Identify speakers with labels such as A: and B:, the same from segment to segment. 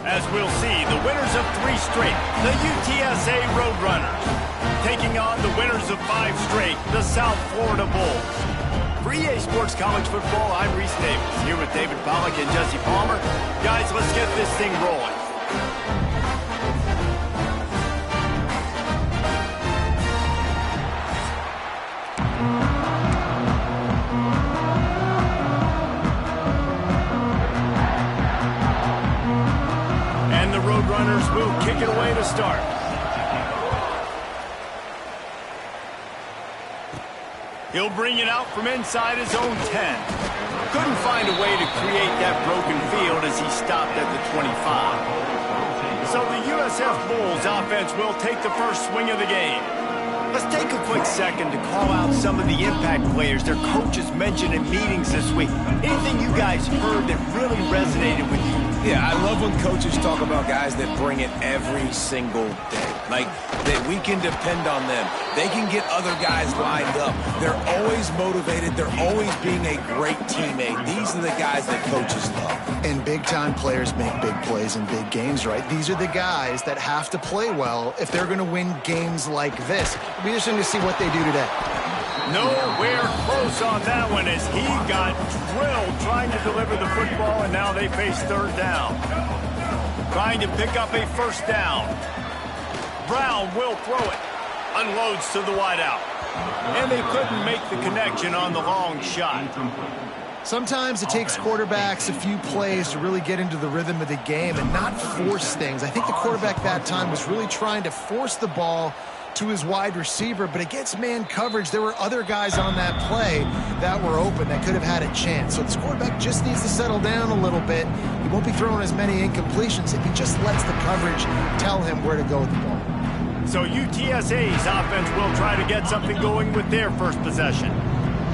A: As we'll see, the winners of 3 straight, the UTSA Roadrunners, taking on the winners of 5 straight, the South Florida Bulls. For EA Sports College Football, I'm Reese Davis, here with David Pollack and Jesse Palmer. Guys, let's get this thing rolling. And the Roadrunners will kick it away to start. He'll bring it out from inside his own 10. Couldn't find a way to create that broken field as he stopped at the 25. So the USF Bulls offense will take the first swing of the game. Let's take a quick second to call out some of the impact players their coaches mentioned in meetings this week. Anything you guys heard that really resonated with you?
B: Yeah, I love when coaches talk about guys that bring it every single day. Like, that we can depend on them. They can get other guys lined up. They're always motivated. They're always being a great teammate. These are the guys that coaches love.
C: And big-time players make big plays in big games, right? These are the guys that have to play well if they're going to win games like this. It'll be interesting to see what they do today.
A: Nowhere close on that one as he got drilled trying to deliver the football, and now they face third down. Trying to pick up a first down. Brown will throw it. Unloads to the wideout. And they couldn't make the connection on the long shot.
C: Sometimes it takes quarterbacks a few plays to really get into the rhythm of the game and not force things. I think the quarterback that time was really trying to force the ball to his wide receiver, but against man coverage, there were other guys on that play that were open that could have had a chance. So this quarterback just needs to settle down a little bit. He won't be throwing as many incompletions if he just lets the coverage tell him where to go with the ball.
A: So UTSA's offense will try to get something going with their first possession.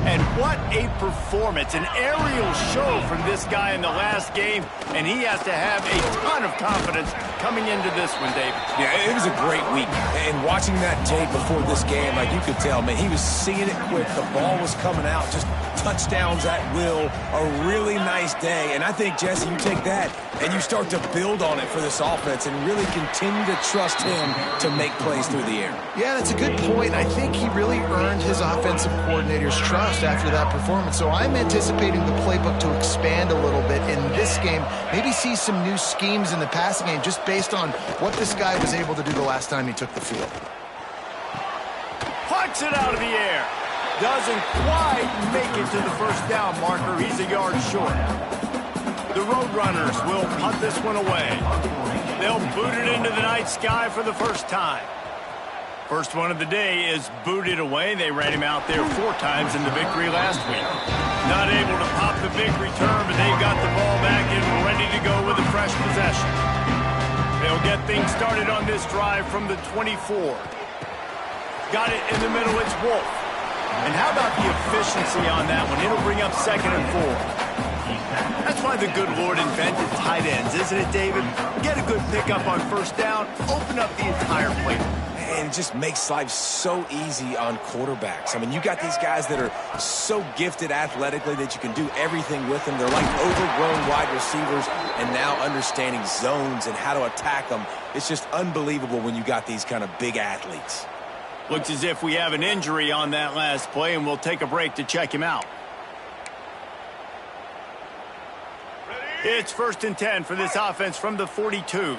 A: And what a performance, an aerial show from this guy in the last game, and he has to have a ton of confidence coming into this one, David.
B: Yeah, it was a great week. And watching that tape before this game, like you could tell, man, he was seeing it quick. The ball was coming out, just touchdowns at will, a really nice day. And I think, Jesse, you take that and you start to build on it for this offense and really continue to trust him to make plays through the air.
C: Yeah, that's a good point. I think he really earned his offensive coordinator's trust after that performance. So I'm anticipating the playbook to expand a little bit in this game. Maybe see some new schemes in the passing game just based on what this guy was able to do the last time he took the field.
A: Plucks it out of the air. Doesn't quite make it to the first down marker. He's a yard short. The Roadrunners will punt this one away. They'll boot it into the night sky for the first time. First one of the day is booted away. They ran him out there 4 times in the victory last week. Not able to pop the big return, but they've got the ball back and ready to go with a fresh possession. They'll get things started on this drive from the 24. Got it in the middle. It's Wolf. And how about the efficiency on that one? It'll bring up 2nd and 4. That's why the good Lord invented tight ends, isn't it, David? Get a good pickup on first down, open up the entire play.
B: And it just makes life so easy on quarterbacks. I mean, you got these guys that are so gifted athletically that you can do everything with them. They're like overgrown wide receivers, and now understanding zones and how to attack them. It's just unbelievable when you got these kind of big athletes.
A: Looks as if we have an injury on that last play, and we'll take a break to check him out. It's 1st and 10 for this offense from the 42.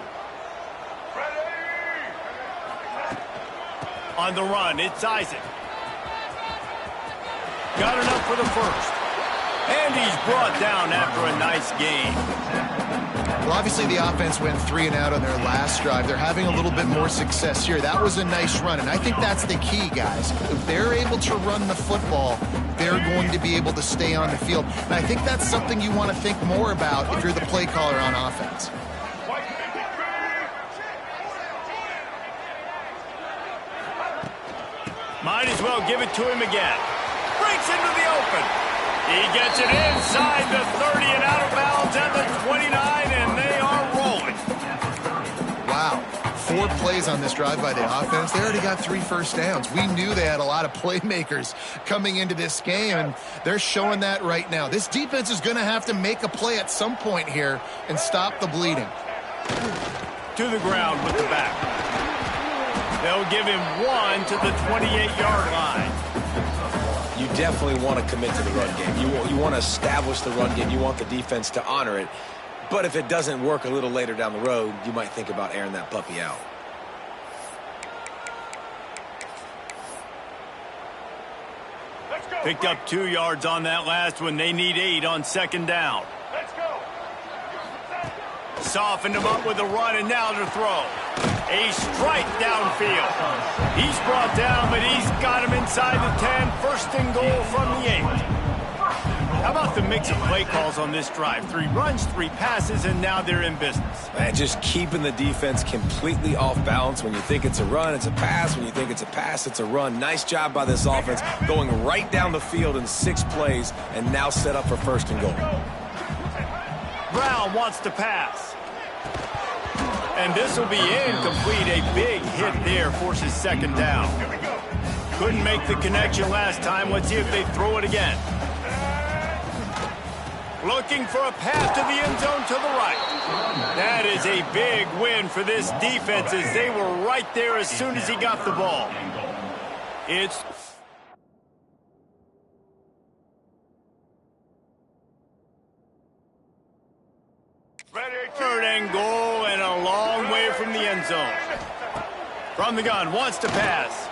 A: On the run, it's Isaac. Got enough for the first. And he's brought down after a nice game.
C: Well, obviously the offense went 3 and out on their last drive. They're having a little bit more success here. That was a nice run, and I think that's the key, guys. If they're able to run the football, they're going to be able to stay on the field. And I think that's something you want to think more about if you're the play caller on offense.
A: Might as well give it to him again. Breaks into the open. He gets it inside the 30 and out of bounds at the 29, and they are rolling.
C: Wow. 4 plays on this drive by the offense. They already got 3 first downs. We knew they had a lot of playmakers coming into this game, and they're showing that right now. This defense is going to have to make a play at some point here and stop the bleeding.
A: To the ground with the back. They'll give him 1 to the 28-yard line.
B: You definitely want to commit to the run game. You want to establish the run game. You want the defense to honor it. But if it doesn't work a little later down the road, you might think about airing that puppy out.
A: Picked up 2 yards on that last one. They need 8 on second down. Let's go. Softened him up with a run, and now to throw. A strike downfield. He's brought down, but he's got him inside the 10. First and goal from the 8. How about the mix of play calls on this drive? 3 runs, 3 passes, and now they're in business.
B: Man, just keeping the defense completely off balance. When you think it's a run, it's a pass. When you think it's a pass, it's a run. Nice job by this offense, going right down the field in 6 plays, and now set up for first and goal.
A: Brown wants to pass. And this will be incomplete. A big hit there forces second down. Couldn't make the connection last time. Let's see if they throw it again. Looking for a path to the end zone to the right. That is a big win for this defense as they were right there as soon as he got the ball. It's third and goal and a long way from the end zone. From the gun, wants to pass.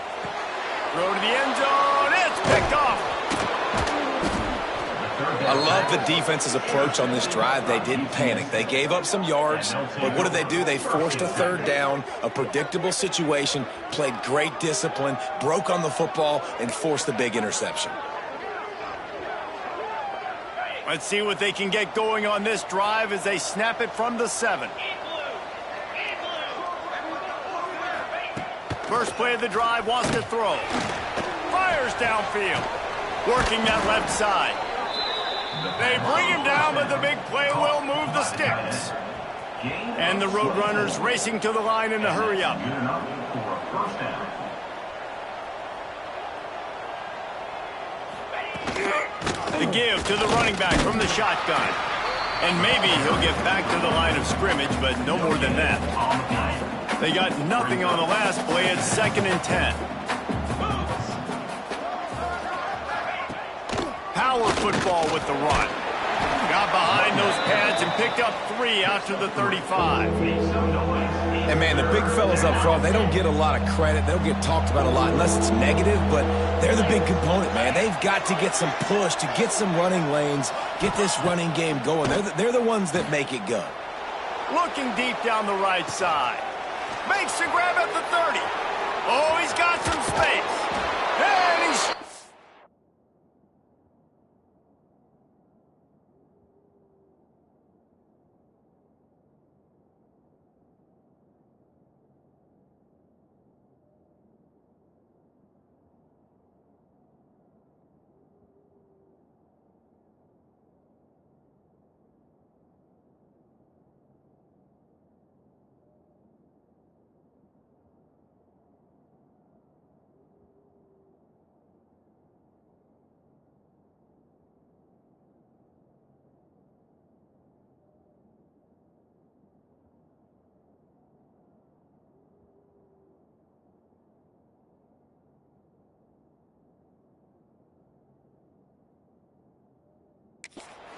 A: Throw to the end zone. It's picked off.
B: I love the defense's approach on this drive. They didn't panic. They gave up some yards, but what did they do? They forced a third down, a predictable situation, played great discipline, broke on the football, and forced the big interception.
A: Let's see what they can get going on this drive as they snap it from the 7. First play of the drive, wants to throw. Fires downfield. Working that left side. They bring him down, but the big play will move the sticks. And the Roadrunners racing to the line in a hurry up. The give to the running back from the shotgun. And maybe he'll get back to the line of scrimmage, but no more than that. They got nothing on the last play at 2nd and 10. Power football with the run. Got behind those pads and picked up 3 after the 35.
B: And, man, the big fellas up front, they don't get a lot of credit. They don't get talked about a lot unless it's negative, but they're the big component, man. They've got to get some push, to get some running lanes, get this running game going. They're the ones that make it go.
A: Looking deep down the right side. Makes the grab at the 30. Oh, he's got some space. And he's...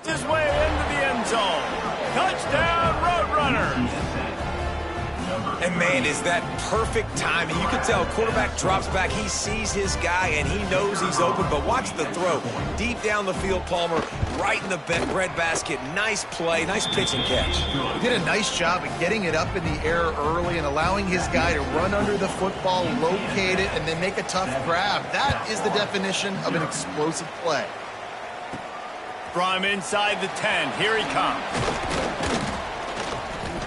A: his way into the end zone. Touchdown, Roadrunners.
B: And, man, is that perfect timing. You can tell quarterback drops back. He sees his guy, and he knows he's open. But watch the throw. Deep down the field, Palmer, right in the bread basket. Nice play, nice pitch and catch.
C: He did a nice job of getting it up in the air early and allowing his guy to run under the football, locate it, and then make a tough grab. That is the definition of an explosive play.
A: From inside the 10, here he comes.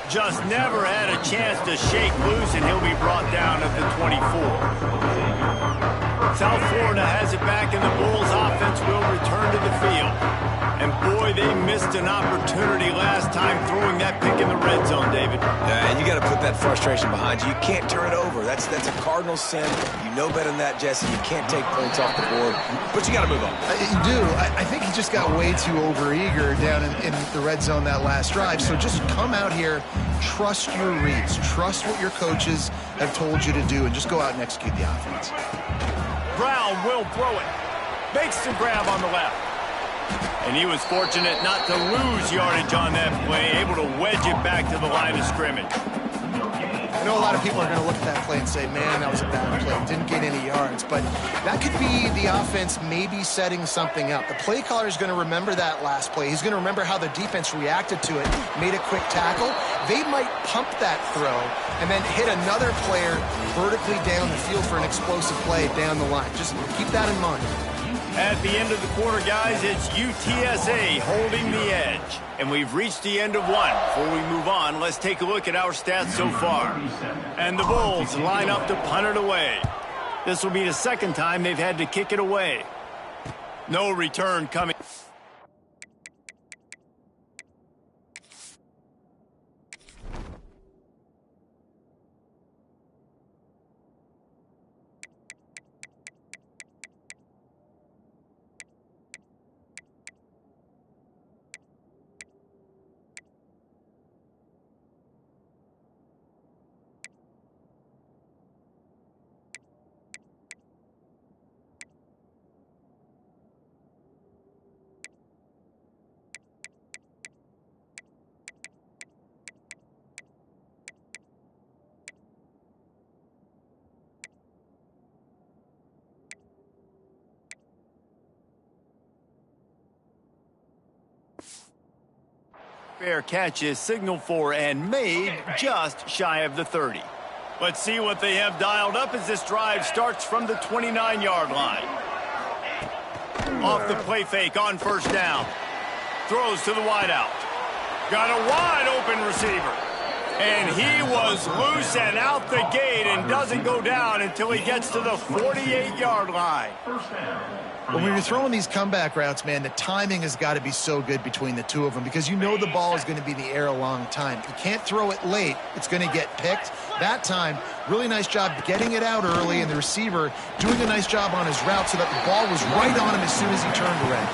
A: Just never had a chance to shake loose, and he'll be brought down at the 24. South Florida has it back, and the Bulls offense will return to the field. And boy, they missed an opportunity last time throwing that pick in the red zone, David.
B: Yeah, and you got to put that frustration behind you. You can't turn it over. That's a cardinal sin. You know better than that, Jesse. You can't take points off the board, but you got to move on.
C: You do. I think he just got way too overeager down in the red zone that last drive. So just come out here, trust your reads, trust what your coaches have told you to do, and just go out and execute the offense.
A: Brown will throw it. Makes the grab on the left. And he was fortunate not to lose yardage on that play, able to wedge it back to the line of scrimmage.
C: I know a lot of people are going to look at that play and say, man, that was a bad play. Didn't get any yards. But that could be the offense maybe setting something up. The play caller is going to remember that last play. He's going to remember how the defense reacted to it, made a quick tackle. They might pump that throw and then hit another player vertically down the field for an explosive play down the line. Just keep that in mind.
A: At the end of the quarter, guys, it's UTSA holding the edge. And we've reached the end of one. Before we move on, let's take a look at our stats so far. And the Bulls line up to punt it away. This will be the second time they've had to kick it away. No return coming. Fair catch is signaled for and made just shy of the 30. Let's see what they have dialed up as this drive starts from the 29-yard line. Off the play fake on first down. Throws to the wideout. Got a wide open receiver. And he was loose and out the gate and doesn't go down until he gets to the 48-yard line.
C: When you're throwing these comeback routes, man, the timing has got to be so good between the two of them because you know the ball is going to be in the air a long time. You can't throw it late. It's going to get picked. That time, really nice job getting it out early, and the receiver doing a nice job on his route so that the ball was right on him as soon as he turned around.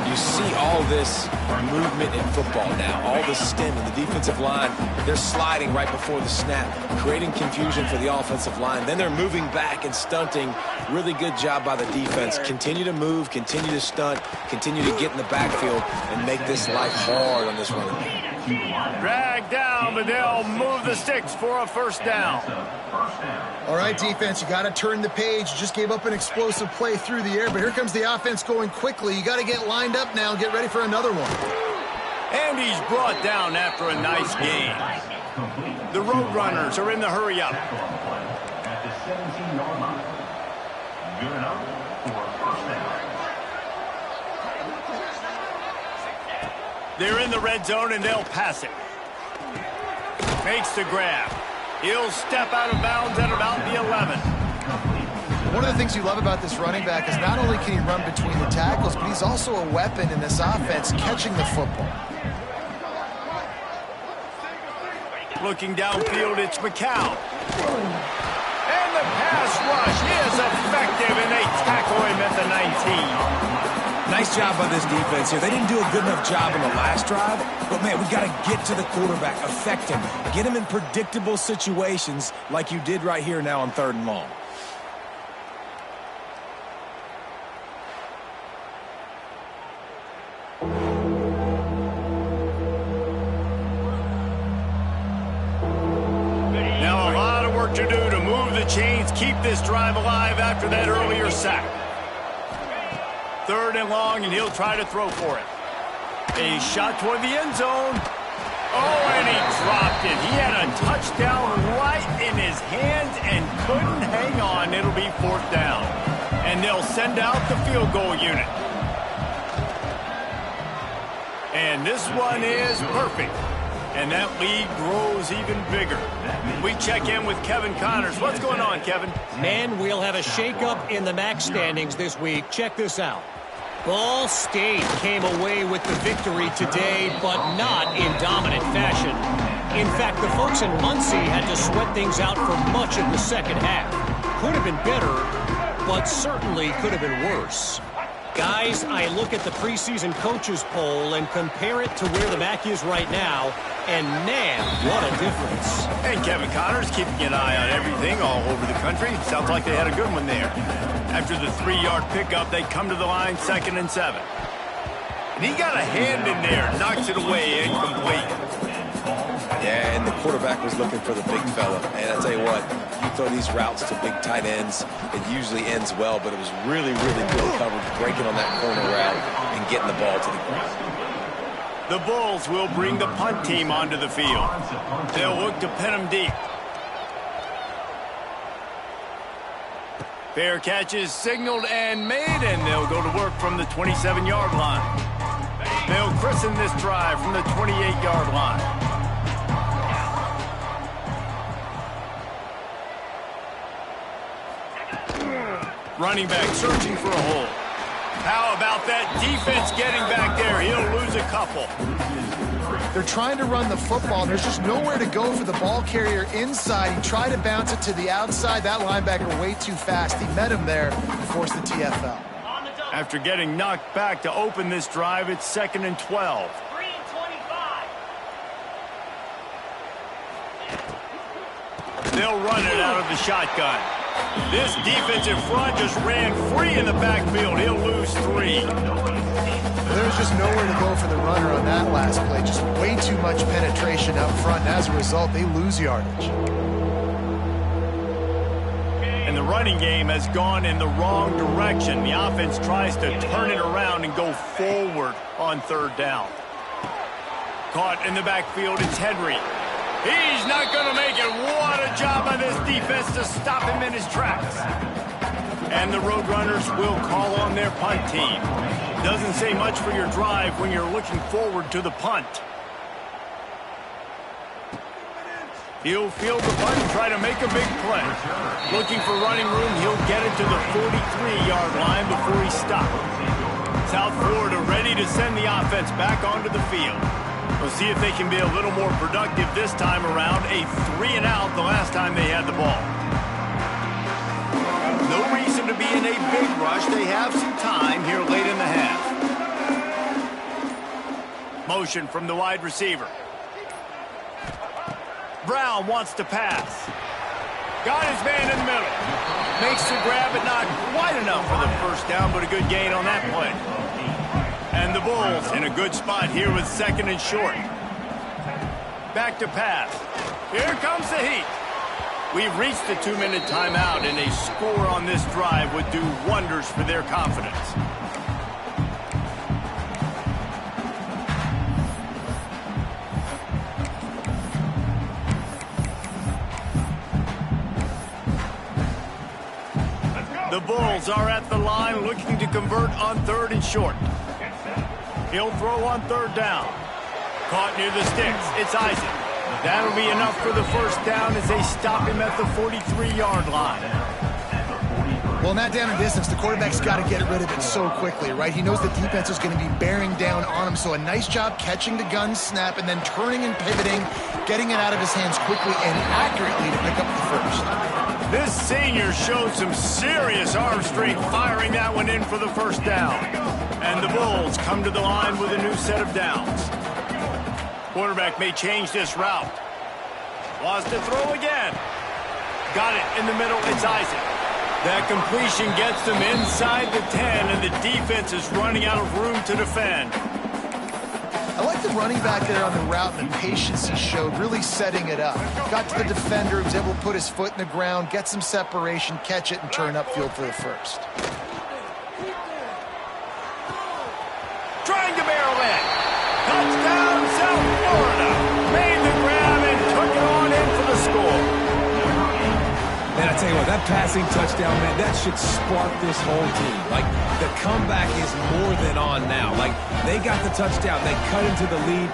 B: You see all this movement in football now, all the stem in the defensive line. They're sliding right before the snap, creating confusion for the offensive line. Then they're moving back and stunting. Really good job by the defense. Continue to move, continue to stunt, continue to get in the backfield and make this life hard on this running back.
A: Drag down, but they'll move the sticks for a first down.
C: All right, defense, you got to turn the page. You just gave up an explosive play through the air, but here comes the offense going quickly. You got to get lined up now and get ready for another one.
A: And he's brought down after a nice gain. The Roadrunners are in the hurry-up.
D: At the 17-yard line. Good enough for a first down.
A: They're in the red zone, and they'll pass it. Makes the grab. He'll step out of bounds at about the 11.
C: One of the things you love about this running back is not only can he run between the tackles, but he's also a weapon in this offense, catching the football.
A: Looking downfield, it's McCown. And the pass rush is effective, and they tackle him at the 19.
B: Nice job by this defense here. They didn't do a good enough job in the last drive, but, man, we got to get to the quarterback, affect him, get him in predictable situations like you did right here now on 3rd and long.
A: Now a lot of work to do to move the chains, keep this drive alive after that earlier sack. 3rd and long, and he'll try to throw for it. A shot toward the end zone. Oh, and he dropped it. He had a touchdown right in his hands and couldn't hang on. It'll be 4th down. And they'll send out the field goal unit. And this one is perfect. And that lead grows even bigger. We check in with Kevin Connors. What's going on, Kevin?
E: Man, we'll have a shakeup in the MAC standings this week. Check this out. Ball State came away with the victory today, but not in dominant fashion. In fact, the folks in Muncie had to sweat things out for much of the second half. Could have been better, but certainly could have been worse. Guys, I look at the preseason coaches poll and compare it to where the MAC is right now, and man, what a difference.
A: And Kevin Connors keeping an eye on everything all over the country. Sounds like they had a good one there. After the 3-yard pickup, they come to the line 2nd and 7. And he got a hand in there, knocks it away, incomplete.
B: Yeah, and the quarterback was looking for the big fella. And I tell you what, you throw these routes to big tight ends, it usually ends well, but it was really, really good coverage, breaking on that corner route and getting the ball to the ground.
A: The Bulls will bring the punt team onto the field. They'll look to pin them deep. Fair catch is signaled and made, and they'll go to work from the 27-yard line. They'll christen this drive from the 28-yard line. Running back searching for a hole. How about that defense getting back there? He'll lose a couple.
C: They're trying to run the football. There's just nowhere to go for the ball carrier inside. He tried to bounce it to the outside. That linebacker way too fast. He met him there and forced the TFL.
A: After getting knocked back to open this drive, it's 2nd and 12.
E: 3-25.
A: They'll run it out of the shotgun. This defensive front just ran free in the backfield. He'll lose 3.
C: There's just nowhere to go for the runner on that last play. Just way too much penetration up front, and as a result, they lose yardage.
A: And the running game has gone in the wrong direction. The offense tries to turn it around and go forward on 3rd down. Caught in the backfield, it's Henry. He's not going to make it. What a job by this defense to stop him in his tracks. And the Roadrunners will call on their punt team. Doesn't say much for your drive when you're looking forward to the punt. He'll field the punt and try to make a big play. Looking for running room, he'll get it to the 43-yard line before he stops. South Florida ready to send the offense back onto the field. We'll see if they can be a little more productive this time around. A 3-and-out the last time they had the ball. No reason to be in a big rush. They have some time here late in the half. Motion from the wide receiver. Brown wants to pass. Got his man in the middle. Makes the grab, but not quite enough for the first down, but a good gain on that play. And the Bulls in a good spot here with 2nd and short. Back to pass. Here comes the heat. We've reached the 2-minute timeout, and a score on this drive would do wonders for their confidence. The Bulls are at the line looking to convert on 3rd and short. He'll throw on 3rd down. Caught near the sticks. It's Isaac. That'll be enough for the first down as they stop him at the 43-yard line.
C: Well, in that down and distance, the quarterback's got to get rid of it so quickly, right? He knows the defense is going to be bearing down on him, so a nice job catching the gun snap and then turning and pivoting, getting it out of his hands quickly and accurately to pick up the first.
A: This senior showed some serious arm strength firing that one in for the first down. And the Bulls come to the line with a new set of downs. Quarterback may change this route. Wants to throw again. Got it in the middle. It's Isaac. That completion gets them inside the 10, and the defense is running out of room to defend.
C: I like the running back there on the route and the patience he showed, really setting it up. Got to the defender, was able to put his foot in the ground, get some separation, catch it, and turn upfield for the first.
A: Trying to barrel in. Touchdown, South Florida. Made the grab and took it on in for the score.
B: Man, I tell you what, that passing touchdown, man, that should spark this whole team. Like, the comeback is more than on now. Like, they got the touchdown. They cut into the lead.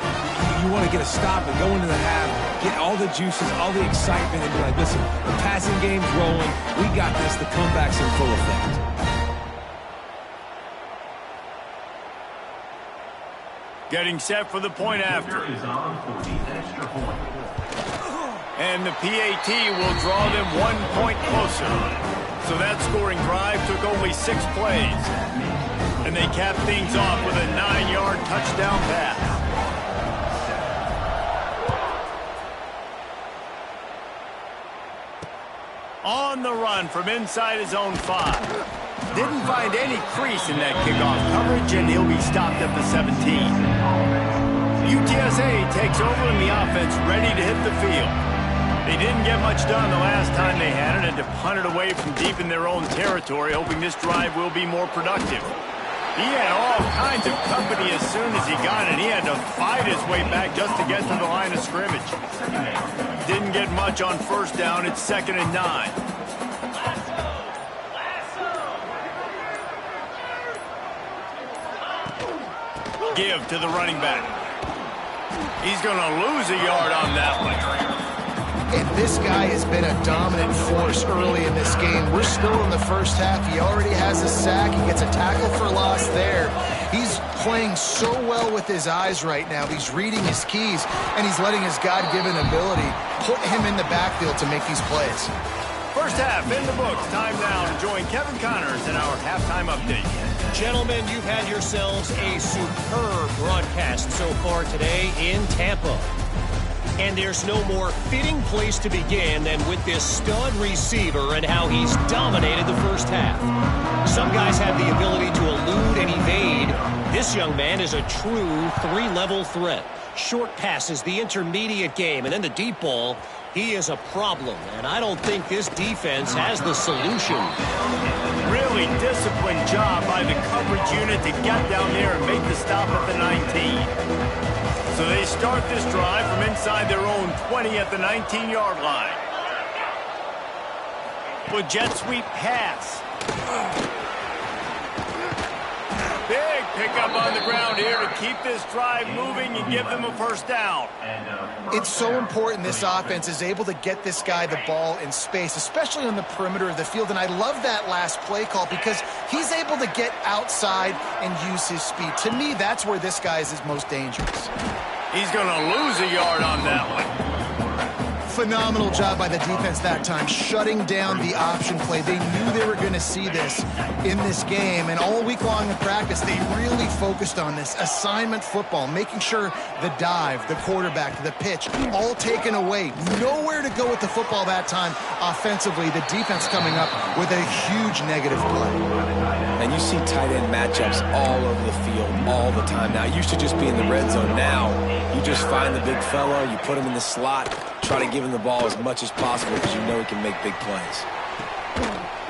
B: You want to get a stop and go into the half, get all the juices, all the excitement, and be like, listen, the passing game's rolling. We got this. The comeback's in full effect.
A: Getting set for the point after.
D: Is on for the extra point.
A: And the PAT will draw them 1 point closer. So that scoring drive took only 6 plays. And they capped things off with a 9-yard touchdown pass. On the run from inside his own 5. Didn't find any crease in that kickoff coverage, and he'll be stopped at the 17. UTSA takes over in the offense, ready to hit the field. They didn't get much done the last time they had it, and to punt it away from deep in their own territory, hoping this drive will be more productive. He had all kinds of company as soon as he got it. He had to fight his way back just to get to the line of scrimmage. Didn't get much on first down. It's 2nd and 9. Give to the running back. He's going to lose a yard on that one.
C: And this guy has been a dominant force early in this game. We're still in the first half. He already has a sack. He gets a tackle for loss there. He's playing so well with his eyes right now. He's reading his keys, and he's letting his God-given ability put him in the backfield to make these plays.
A: First half in the books. Time now to join Kevin Connors in our halftime update.
E: Gentlemen, you've had yourselves a superb broadcast so far today in Tampa. And there's no more fitting place to begin than with this stud receiver and how he's dominated the first half. Some guys have the ability to elude and evade. This young man is a true 3-level threat. Short passes, the intermediate game, and then the deep ball. He is a problem, and I don't think this defense has the solution.
A: Really disciplined job by the coverage unit to get down there and make the stop at the 19. So they start this drive from inside their own 20 at the 19-yard line. With jet sweep pass. Big pickup on the ground here to keep this drive moving and give them a first down.
C: It's so important this offense is able to get this guy the ball in space, especially on the perimeter of the field. And I love that last play call because he's able to get outside and use his speed. To me, that's where this guy is his most dangerous.
A: He's going to lose a yard on that one.
C: Phenomenal job by the defense that time, shutting down the option play. They knew they were going to see this in this game, and all week long in practice, they really focused on this assignment football, making sure the dive, the quarterback, the pitch, all taken away. Nowhere to go with the football that time offensively. The defense coming up with a huge negative play.
B: And you see tight end matchups all over the field all the time now. It used to just be in the red zone. Now you just find the big fellow, you put him in the slot, try to give him the ball as much as possible because you know he can make big plays.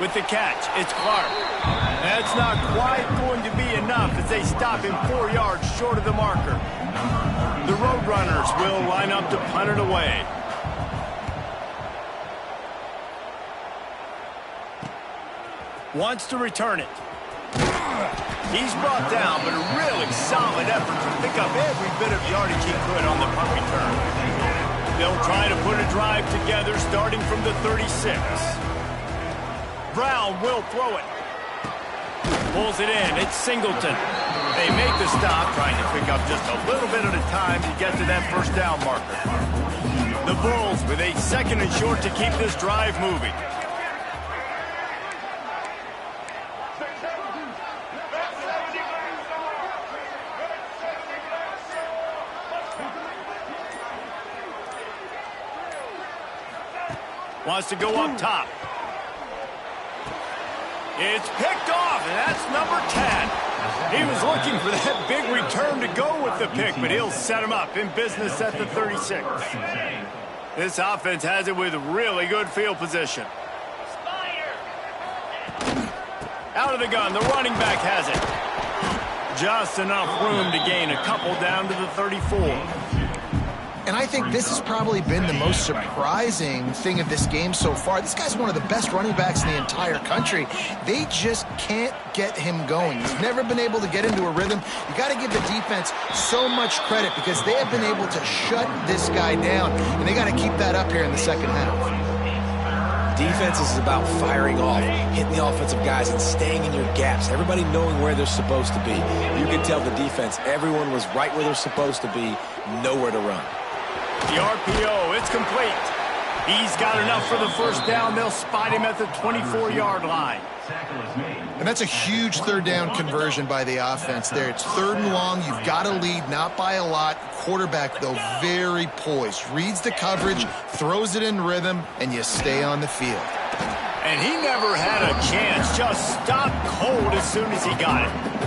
A: With the catch, it's Clark. That's not quite going to be enough as they stop him 4 yards short of the marker. The Roadrunners will line up to punt it away. Wants to return it. He's brought down, but a really solid effort to pick up every bit of yardage he could on the punt return. They'll try to put a drive together starting from the 36. Brown will throw it. Pulls it in. It's Singleton. They make the stop, trying to pick up just a little bit at a time to get to that first down marker. The Bulls with a 2nd and short to keep this drive moving. Wants to go up top. It's picked off, and that's number 10. He was looking for that big return to go with the pick, but he'll set him up in business at the 36. This offense has it with really good field position. Out of the gun, the running back has it. Just enough room to gain a couple down to the 34.
C: And I think this has probably been the most surprising thing of this game so far. This guy's one of the best running backs in the entire country. They just can't get him going. He's never been able to get into a rhythm. You got to give the defense so much credit because they have been able to shut this guy down, and they got to keep that up here in the second half.
B: defense is about firing off, hitting the offensive guys, and staying in your gaps. Everybody knowing where they're supposed to be. You can tell the defense, everyone was right where they're supposed to be, nowhere to run.
A: The RPO, it's complete. He's got enough for the first down. They'll spot him at the 24-yard line.
C: And that's a huge third down conversion by the offense there. It's 3rd and long. You've got a lead, not by a lot. Quarterback, though, very poised. Reads the coverage, throws it in rhythm, and you stay on the field.
A: And he never had a chance. Just stopped cold as soon as he got it.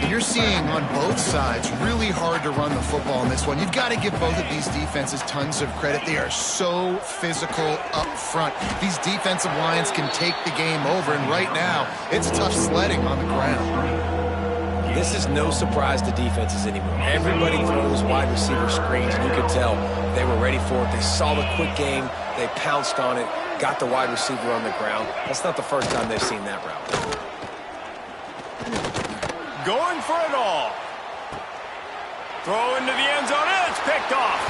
C: You're seeing on both sides really hard to run the football in this one. You've got to give both of these defenses tons of credit. They are so physical up front. These defensive lines can take the game over, and right now, it's tough sledding on the ground.
B: This is no surprise to defenses anymore. Everybody throws wide receiver screens, and you could tell they were ready for it. They saw the quick game. They pounced on it, got the wide receiver on the ground. That's not the first time they've seen that route.
A: Going for it all. Throw into the end zone. It's picked off.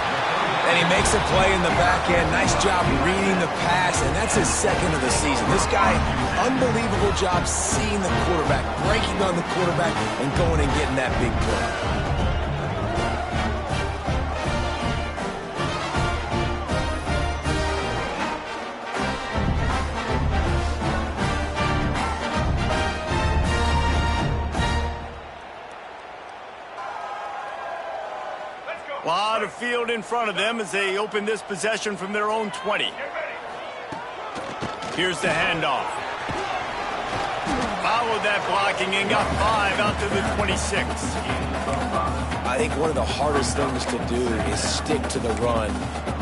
B: And he makes a play in the back end. Nice job reading the pass, and that's his 2nd of the season. This guy, unbelievable job seeing the quarterback, breaking on the quarterback, and going and getting that big play.
A: A lot of field in front of them as they open this possession from their own 20. Here's the handoff. Followed that blocking and got 5 out to the 26.
B: I think one of the hardest things to do is stick to the run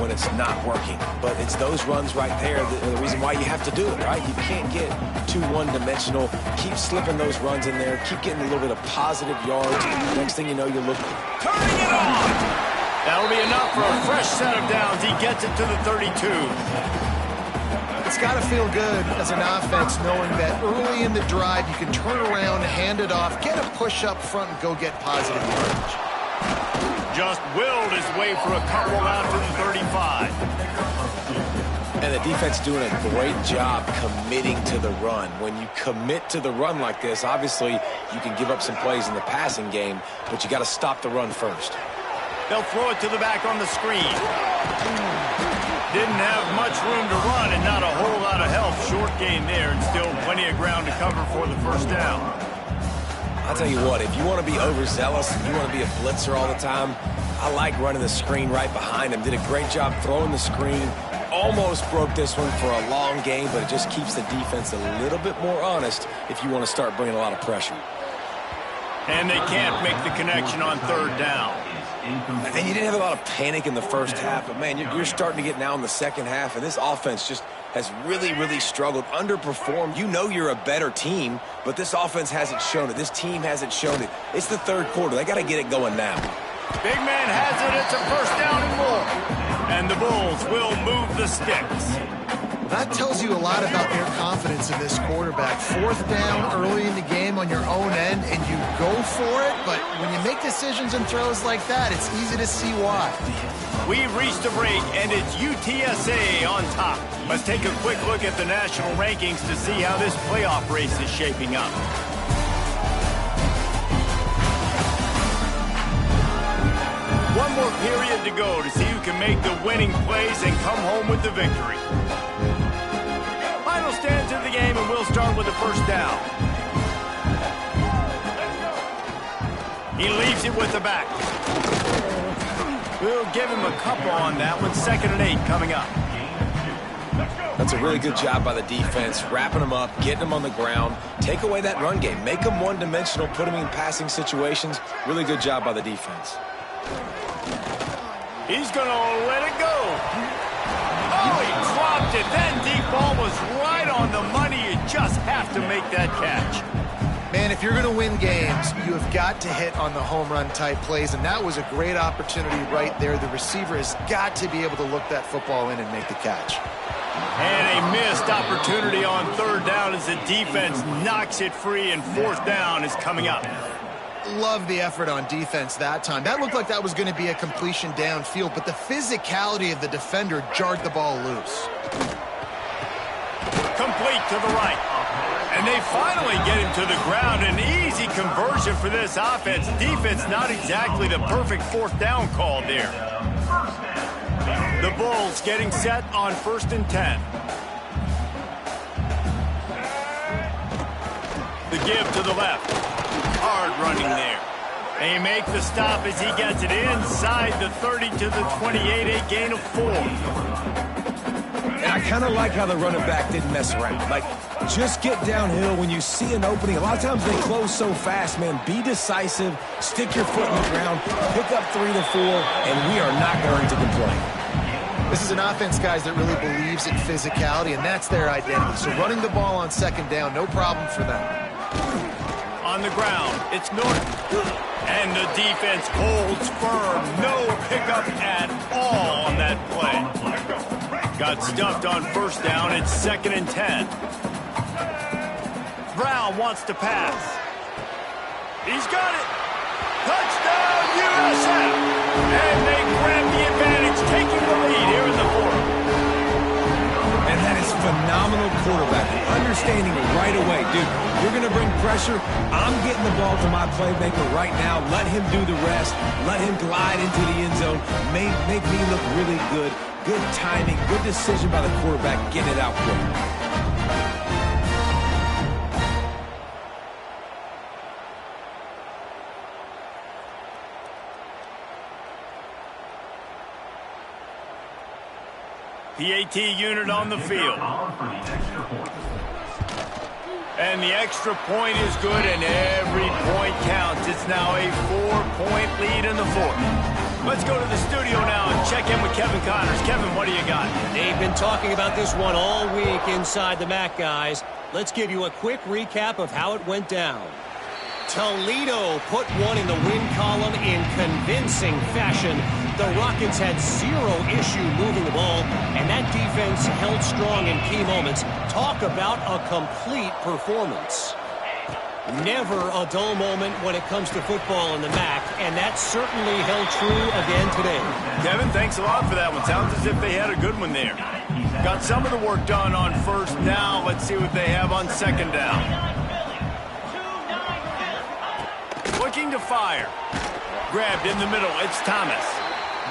B: when it's not working. But it's those runs right there, the reason why you have to do it, right? You can't get too one-dimensional. Keep slipping those runs in there. Keep getting a little bit of positive yards. Next thing you know, you're looking.
A: Turning it on! That'll be enough for a fresh set of downs. He gets it to the 32.
C: It's got to feel good as an offense knowing that early in the drive you can turn around, hand it off, get a push up front, and go get positive yardage.
A: Just willed his way for a couple out to the 35.
B: And the defense doing a great job committing to the run. When you commit to the run like this, obviously you can give up some plays in the passing game, but you got to stop the run first.
A: They'll throw it to the back on the screen. Didn't have much room to run and not a whole lot of help. Short gain there and still plenty of ground to cover for the first down.
B: I'll tell you what, if you want to be overzealous and you want to be a blitzer all the time, I like running the screen right behind him. Did a great job throwing the screen. Almost broke this one for a long game, but it just keeps the defense a little bit more honest if you want to start bringing a lot of pressure.
A: And they can't make the connection on 3rd down.
B: And you didn't have a lot of panic in the first half, but, man, you're starting to get now in the second half, and this offense just has really, really struggled, underperformed. You know you're a better team, but this offense hasn't shown it. This team hasn't shown it. It's the 3rd quarter. They got to get it going now.
A: Big man has it. It's a first down and more. And the Bulls will move the sticks.
C: That tells you a lot about their confidence in this quarterback. 4th down early in the game on your own end, and you go for it, but when you make decisions and throws like that, it's easy to see why.
A: We've reached a break, and it's UTSA on top. Let's take a quick look at the national rankings to see how this playoff race is shaping up. One more period to go to see who can make the winning plays and come home with the victory. Final stands of the game, and we'll start with the first down. He leaves it with the back. We'll give him a couple on that one. 2nd and 8 coming up.
B: That's a really good job by the defense, wrapping them up, getting them on the ground. Take away that run game. Make them one-dimensional, put them in passing situations. Really good job by the defense.
A: He's going to let it go. Oh, he dropped it. That deep ball was right on the money. You just have to make that catch.
C: Man, if you're going to win games, you have got to hit on the home run type plays, and that was a great opportunity right there. The receiver has got to be able to look that football in and make the catch.
A: And a missed opportunity on 3rd down as the defense knocks it free, and 4th down is coming up.
C: Love the effort on defense that time. That looked like that was going to be a completion downfield, but the physicality of the defender jarred the ball loose.
A: Complete to the right. And they finally get him to the ground. An easy conversion for this offense. Defense not exactly the perfect fourth down call there. The Bulls getting set on 1st and 10. The give to the left. Hard running there. They make the stop as he gets it inside the 30 to the 28, a gain of 4.
B: And I kind of like how the running back didn't mess around. Like, just get downhill when you see an opening. A lot of times they close so fast, man. Be decisive, stick your foot in the ground, pick up 3 to 4, and we are not going to complain.
C: This is an offense, guys, that really believes in physicality, and that's their identity. So running the ball on 2nd down, no problem for them.
A: On the ground, it's Norton. And the defense holds firm. No pickup at all on that play. Got stuffed on 1st down. It's 2nd and 10. Brown wants to pass. He's got it. Touchdown, USF. And they grab the advantage, taking the lead here in the 4th.
B: And that is phenomenal quarterbacking. Understanding right away, dude, you're going to bring pressure. I'm getting the ball to my playmaker right now. Let him do the rest. Let him glide into the end zone. Make me look really good. Good timing, good decision by the quarterback. Get it out quick.
A: PAT unit on the field. And the extra point is good, and every point counts. It's now a 4-point lead in the 4th. Let's go to the studio now and check in with Kevin Connors. Kevin, what do you got?
E: They've been talking about this one all week inside the MAC, guys. Let's give you a quick recap of how it went down. Toledo put one in the win column in convincing fashion. The Rockets had 0 issue moving the ball, and that defense held strong in key moments. Talk about a complete performance. Never a dull moment when it comes to football in the MAC, and that certainly held true again today.
A: Kevin, thanks a lot for that one. Sounds as if they had a good one there. Got some of the work done on 1st down. Let's see what they have on 2nd down. Looking to fire. Grabbed in the middle. It's Thomas.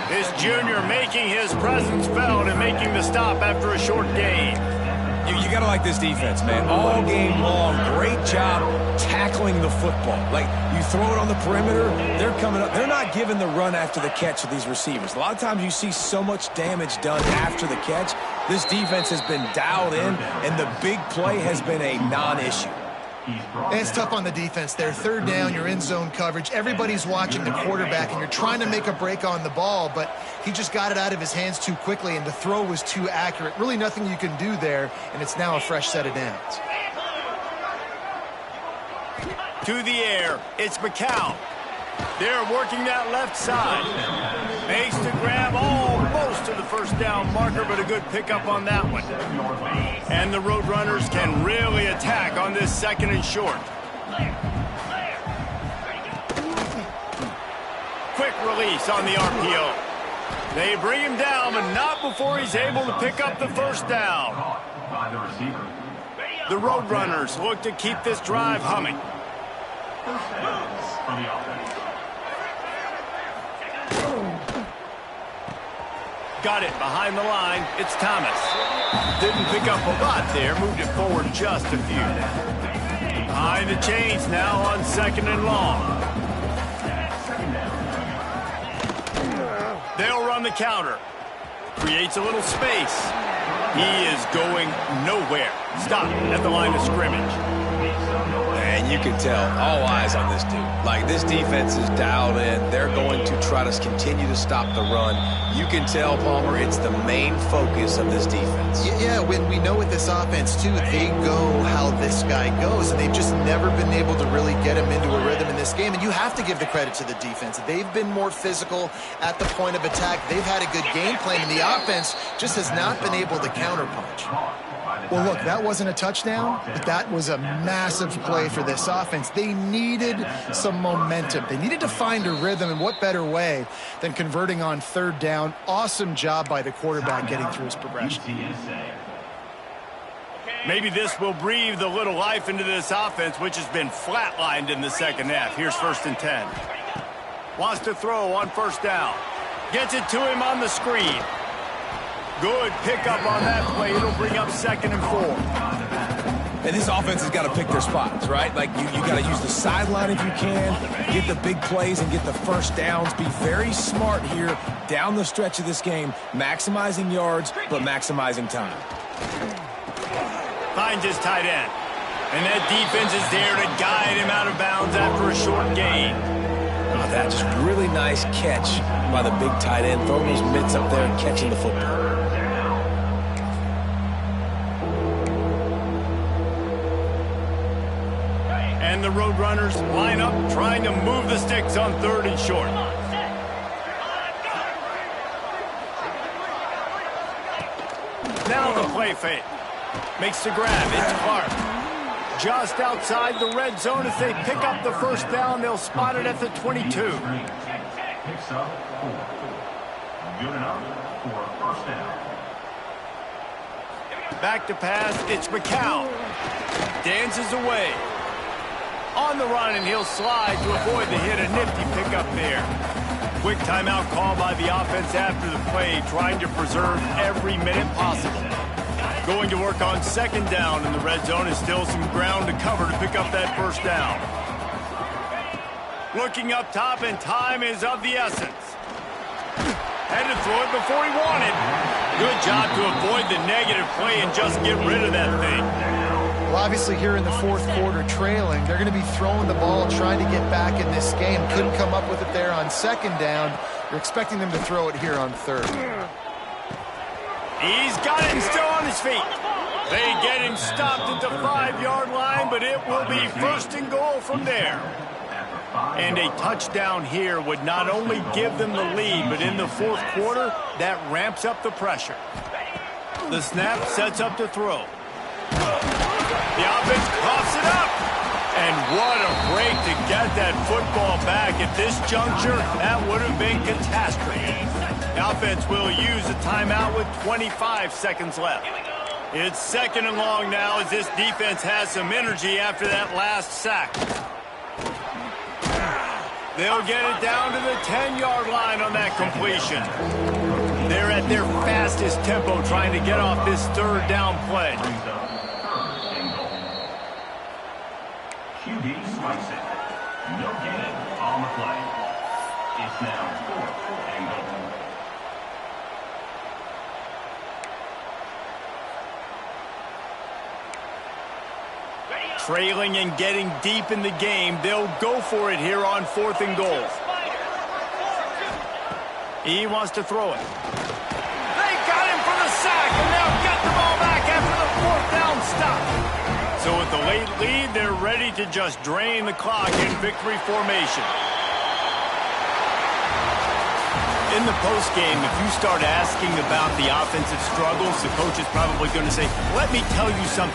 A: This junior making his presence felt and making the stop after a short gain.
B: You got to like this defense, man. All game long, great job tackling the football. Like, you throw it on the perimeter, they're coming up. They're not giving the run after the catch to these receivers. A lot of times you see so much damage done after the catch. This defense has been dialed in, and the big play has been a non-issue.
C: And it's tough on the defense there. 3rd down, you're in zone coverage. Everybody's watching the quarterback, and you're trying to make a break on the ball, but he just got it out of his hands too quickly, and the throw was too accurate. Really nothing you can do there, and it's now a fresh set of downs.
A: To the air, it's McCown. They're working that left side. Makes the grab almost to the 1st down marker, but a good pickup on that one. And the Roadrunners can really attack on this 2nd and short. Quick release on the RPO. They bring him down, but not before he's able to pick up the 1st down. The Roadrunners look to keep this drive humming. Got it behind the line. It's Thomas. Didn't pick up a lot there. Moved it forward just a few. Behind the chains now on 2nd and long. They'll run the counter. Creates a little space. He is going nowhere. Stop at the line of scrimmage.
B: And you can tell, all eyes on this dude. Like, this defense is dialed in. They're going to try to continue to stop the run. You can tell, Palmer, it's the main focus of this defense.
C: Yeah, when we know with this offense, too, they go how this guy goes, and they've just never been able to really get him into a rhythm in this game. And you have to give the credit to the defense. They've been more physical at the point of attack. They've had a good game plan, and the offense just has not been able to counterpunch. Well, look, that wasn't a touchdown, but that was a massive play for this offense. They needed some momentum. They needed to find a rhythm, and what better way than converting on 3rd down. Awesome job by the quarterback getting through his progression.
A: Maybe this will breathe a little life into this offense, which has been flatlined in the second half. Here's 1st and 10. Wants to throw on 1st down. Gets it to him on the screen. Good pickup on that play. It'll bring up 2nd and 4.
B: And this offense has got to pick their spots, right? Like, you got to use the sideline if you can, get the big plays and get the 1st downs. Be very smart here down the stretch of this game, maximizing yards, but maximizing time.
A: Finds his tight end. And that defense is there to guide him out of bounds after a short gain.
B: Oh, that just really nice catch by the big tight end, throwing those mitts up there and catching the football.
A: And the Roadrunners line up, trying to move the sticks on 3rd and short. Now the play fake. Makes the grab. It's Clark. Just outside the red zone. If they pick up the 1st down, they'll spot it at the 22.
D: Picks up 4. Good enough for a 1st down.
A: Back to pass. It's McCown. Dances away. On the run, and he'll slide to avoid the hit. A nifty pickup there. Quick timeout call by the offense after the play, trying to preserve every minute possible. Going to work on 2nd down in the red zone, is still some ground to cover to pick up that 1st down. Looking up top, and time is of the essence. Had to throw it before he wanted. Good job to avoid the negative play and just get rid of that thing.
C: Well, obviously here in the 4th quarter trailing, they're going to be throwing the ball, trying to get back in this game. Couldn't come up with it there on 2nd down. You're expecting them to throw it here on 3rd.
A: He's got him still on his feet. They get him stopped at the 5-yard line, but it will be 1st and goal from there. And a touchdown here would not only give them the lead, but in the 4th quarter, that ramps up the pressure. The snap sets up to throw. The offense coughs it up. And what a break to get that football back. At this juncture, that would have been catastrophe. The offense will use a timeout with 25 seconds left. It's 2nd and long now as this defense has some energy after that last sack. They'll get it down to the 10-yard line on that completion. They're at their fastest tempo trying to get off this 3rd down play.
D: QB slice it. No gain on the play. It's now 4th and goal.
A: Trailing and getting deep in the game, they'll go for it here on 4th and goal. He wants to throw it. They got him for the sack, and they'll get the ball back after the 4th down stop. So with the late lead, they're ready to just drain the clock in victory formation. In the postgame, if you start asking about the offensive struggles, the coach is probably going to say, let me tell you something